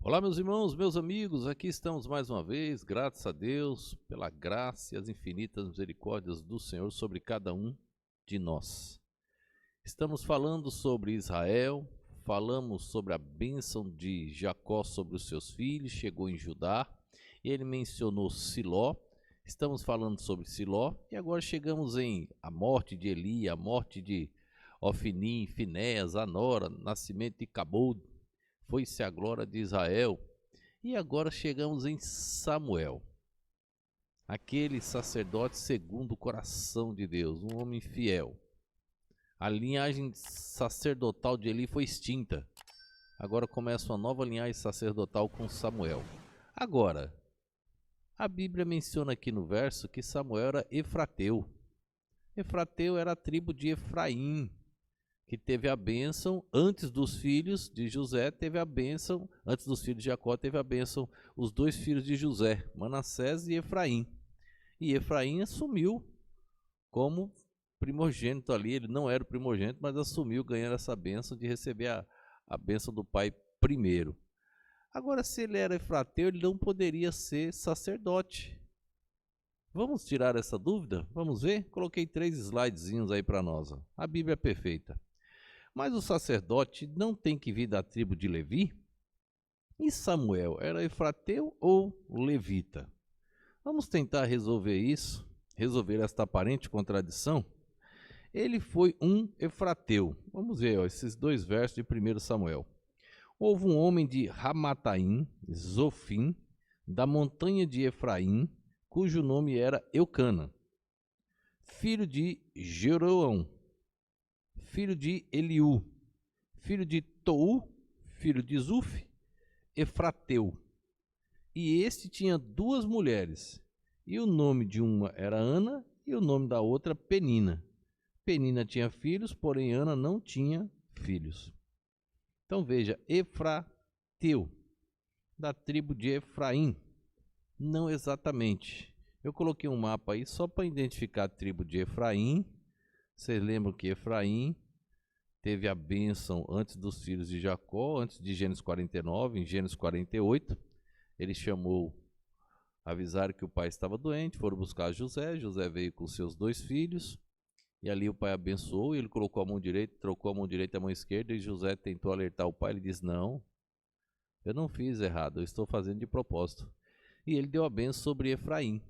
Olá, meus irmãos, meus amigos, aqui estamos mais uma vez, graças a Deus, pela graça e as infinitas misericórdias do Senhor sobre cada um de nós. Estamos falando sobre Israel, falamos sobre a bênção de Jacó sobre os seus filhos, chegou em Judá, ele mencionou Siló, estamos falando sobre Siló, e agora chegamos em a morte de Eli, a morte de Ofni, Finéias, Anora, nascimento de Cabod, foi-se a glória de Israel. E agora chegamos em Samuel, aquele sacerdote segundo o coração de Deus, um homem fiel. A linhagem sacerdotal de Eli foi extinta. Agora começa uma nova linhagem sacerdotal com Samuel. Agora, a Bíblia menciona aqui no verso que Samuel era efrateu. Efrateu era a tribo de Efraim, que teve a bênção antes dos filhos de José, teve a bênção, antes dos filhos de Jacó, teve a bênção os dois filhos de José, Manassés e Efraim. E Efraim assumiu como primogênito ali, ele não era o primogênito, mas assumiu ganhando essa bênção de receber a bênção do pai primeiro. Agora, se ele era efrateu, ele não poderia ser sacerdote. Vamos tirar essa dúvida? Vamos ver? Coloquei 3 slidezinhos aí para nós. A Bíblia é perfeita. Mas o sacerdote não tem que vir da tribo de Levi? E Samuel era efrateu ou levita? Vamos tentar resolver isso, resolver esta aparente contradição. Ele foi um efrateu. Vamos ver esses 2 versos de 1 Samuel. Houve um homem de Ramataim, Zofim, da montanha de Efraim, cujo nome era Eucana, filho de Jeroão, filho de Eliú, filho de Tou, filho de Zuf, efrateu. E este tinha 2 mulheres, e o nome de uma era Ana, e o nome da outra Penina. Penina tinha filhos, porém Ana não tinha filhos. Então veja, efrateu, da tribo de Efraim. Não exatamente. Eu coloquei um mapa aí só para identificar a tribo de Efraim. Vocês lembram que Efraim teve a bênção antes dos filhos de Jacó, antes de Gênesis 49, em Gênesis 48. Ele chamou, avisaram que o pai estava doente, foram buscar José. José veio com seus 2 filhos, e ali o pai abençoou, e ele colocou a mão direita, trocou a mão direita e a mão esquerda, e José tentou alertar o pai, ele disse, não, eu não fiz errado, eu estou fazendo de propósito. E ele deu a bênção sobre Efraim.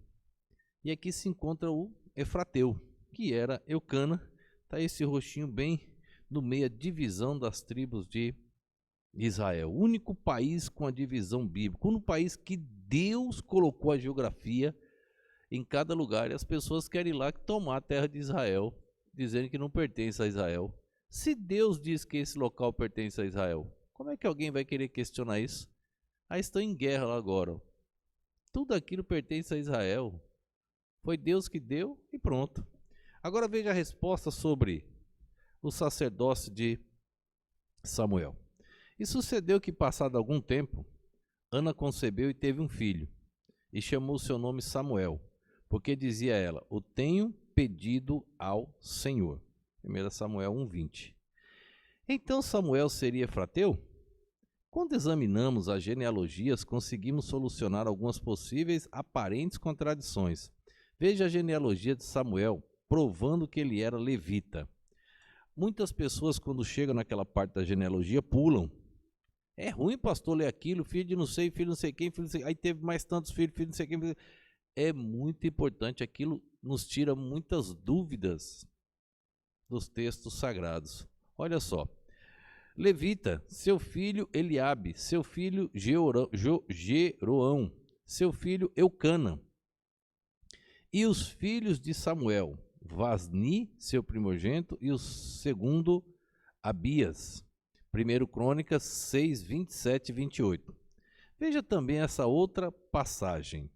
E aqui se encontra o efrateu, que era Eucana, está esse rostinho bem no meio a divisão das tribos de Israel. O único país com a divisão bíblica, o único país que Deus colocou a geografia em cada lugar, e as pessoas querem ir lá tomar a terra de Israel, dizendo que não pertence a Israel. Se Deus diz que esse local pertence a Israel, como é que alguém vai querer questionar isso? Aí estão em guerra lá agora. Tudo aquilo pertence a Israel. Foi Deus que deu e pronto. Agora veja a resposta sobre o sacerdócio de Samuel. E sucedeu que, passado algum tempo, Ana concebeu e teve um filho, e chamou seu nome Samuel, porque dizia ela, o tenho pedido ao Senhor. 1 Samuel 1:20. Então Samuel seria efrateu? Quando examinamos as genealogias, conseguimos solucionar algumas possíveis aparentes contradições. Veja a genealogia de Samuel, provando que ele era levita. Muitas pessoas, quando chegam naquela parte da genealogia, pulam. É ruim, pastor, ler aquilo, filho de não sei, filho de não sei quem, filho de não sei, aí teve mais tantos filhos, filho de não sei quem. É muito importante, aquilo nos tira muitas dúvidas dos textos sagrados. Olha só, levita, seu filho Eliabe, seu filho Jeroão, seu filho Eucana. E os filhos de Samuel, Vasni, seu primogênito, e o segundo, Abias. 1 Crônicas 6, 27 e 28. Veja também essa outra passagem.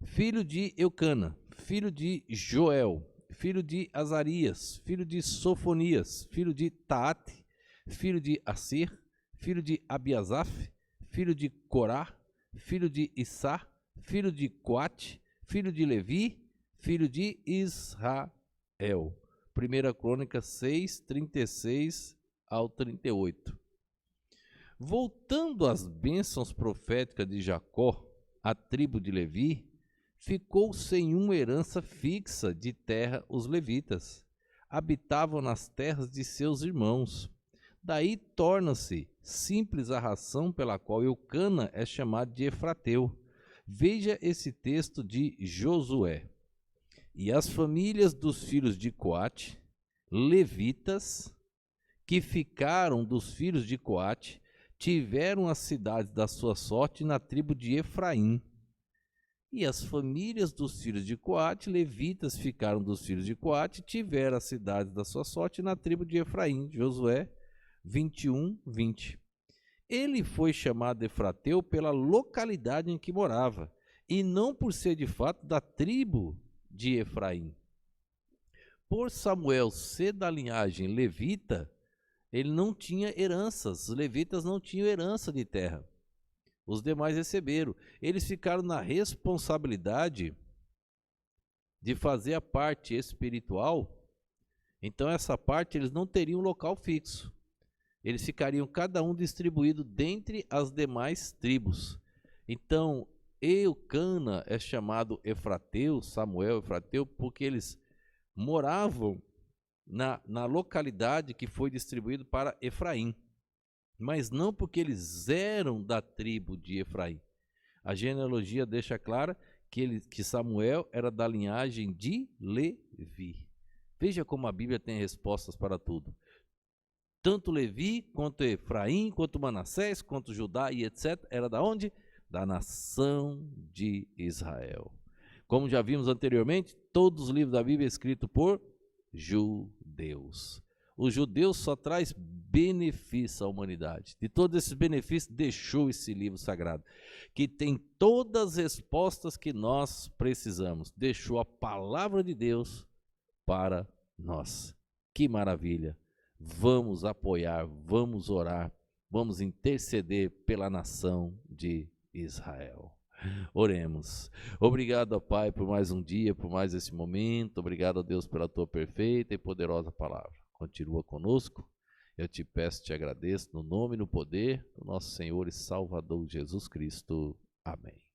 Filho de Eucana, filho de Joel, filho de Azarias, filho de Sofonias, filho de Taate, filho de Assir, filho de Abiasaf, filho de Corá, filho de Issá, filho de Coate, filho de Levi, filho de Israel. 1 Crônicas 6, 36 ao 38. Voltando às bênçãos proféticas de Jacó, a tribo de Levi ficou sem uma herança fixa de terra. Os levitas habitavam nas terras de seus irmãos. Daí torna-se simples a razão pela qual Eucana é chamado de Efrateu. Veja esse texto de Josué. E as famílias dos filhos de Coate, levitas, que ficaram dos filhos de Coate, tiveram as cidades da sua sorte na tribo de Efraim. E as famílias dos filhos de Coate, levitas, ficaram dos filhos de Coate, tiveram as cidades da sua sorte na tribo de Efraim. Josué 21, 20. Ele foi chamado Efrateu pela localidade em que morava, e não por ser de fato da tribo de Efraim. Por Samuel ser da linhagem levita, ele não tinha heranças, os levitas não tinham herança de terra. Os demais receberam. Eles ficaram na responsabilidade de fazer a parte espiritual. Então essa parte eles não teriam local fixo. Eles ficariam cada um distribuído dentre as demais tribos. Então Eucana é chamado Efrateu, Samuel Efrateu, porque eles moravam na localidade que foi distribuído para Efraim, mas não porque eles eram da tribo de Efraim. A genealogia deixa clara que Samuel era da linhagem de Levi. Veja como a Bíblia tem respostas para tudo. Tanto Levi, quanto Efraim, quanto Manassés, quanto Judá e etc. Era da onde? Da nação de Israel. Como já vimos anteriormente, todos os livros da Bíblia escritos por judeus. Os judeus só traz benefício à humanidade. De todos esses benefícios, deixou esse livro sagrado, que tem todas as respostas que nós precisamos. Deixou a palavra de Deus para nós. Que maravilha! Vamos apoiar, vamos orar, vamos interceder pela nação de Israel. Oremos. Obrigado, ó Pai, por mais um dia, por mais esse momento. Obrigado, ó Deus, pela tua perfeita e poderosa palavra. Continua conosco. Eu te peço, te agradeço, no nome e no poder do nosso Senhor e Salvador Jesus Cristo. Amém.